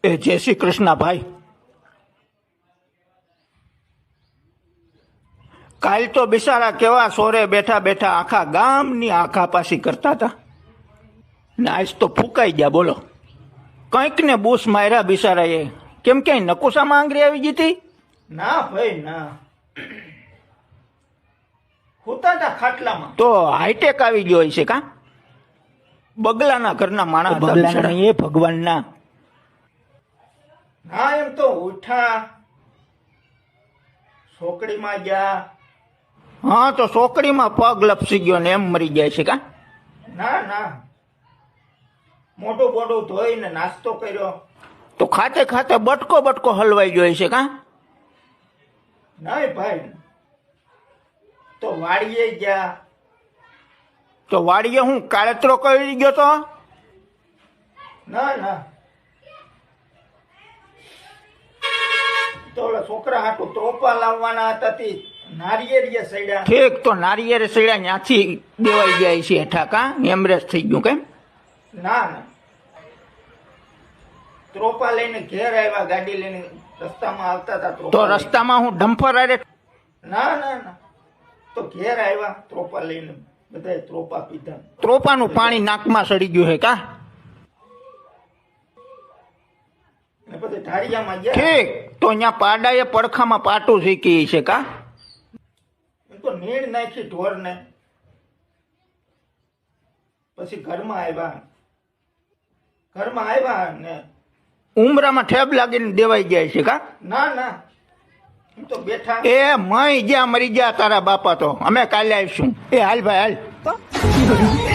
એ જય શ્રી કૃષ્ણ ભાઈ. કાલ તો બિચારા કેવા સોરે બેઠા બેઠા આખા ગામની આખા પાસી કરતા હતા ને આજ તો ફૂંકાઈ ગયા. બોલો, કંઈક ને બૂસ માર્યા બિચારા એ. કેમ ક્યાંય નકુસામાં આંગળી આવી ગઈ હતી? ના ભાઈ ના, હોતા હતા ખાટલામાં. તો હાઈટેક આવી ગયો છે કા? બગલાના ઘરના માણસ. બગલાના એ ભગવાનના. હા એમ તો ઉઠા, સોકડીમાં ગયા. હા તો સોકડીમાં પગ લપસી ગયો ને એમ મરી જાય છે કા? ના ના, મોઢું બોડું ધોઈને નાસ્તો કર્યો તો ખાતે ખાતે બટકો બટકો હલવાઈ ગયો છે કા? નહીં ભાઈ, તો વાડીએ ગયા. તો વાડીએ હું કાળતરો કરી ગયો તો? ના ના, તો ઓલા છોકરા હાટું ત્રોપા લાવવાના હતા તે નારિયેળીએ સડ્યા. ઠીક, તો નારિયેળે સડ્યા ત્યાંથી દેવાઈ જાય છે હેઠા કા? એમરેજ થઈ ગયું કેમ? ના ના, ત્રોપા લઈને ઘેર આવ્યા, ગાડી લઈને રસ્તામાં આવતા હતા. તો રસ્તામાં હું ડમ્ફર આરે? ના ના ના, તો ઘેર આવ્યા ત્રોપા લઈને, બધાય ત્રોપા પીધા. ત્રોપાનું પાણી નાકમાં સડી ગયું હે કા? પછી ઢાળિયામાં ગયા. ઠીક, તો અહીંયા પાડાએ પડખામાં પાટું શીખી છે કા? તો નીણ નાખી ઢોરને. પછી ઘરમાં આવ્યા ને ઉમરામાં ઠેબ લાગીને દેવાઈ જાય છે કા? ના ના, તો બેઠા. એ મય જ્યાં મરી ગયા તારા બાપા, તો અમે કાલે આવીશું. એ હાલ ભાઈ હાલ.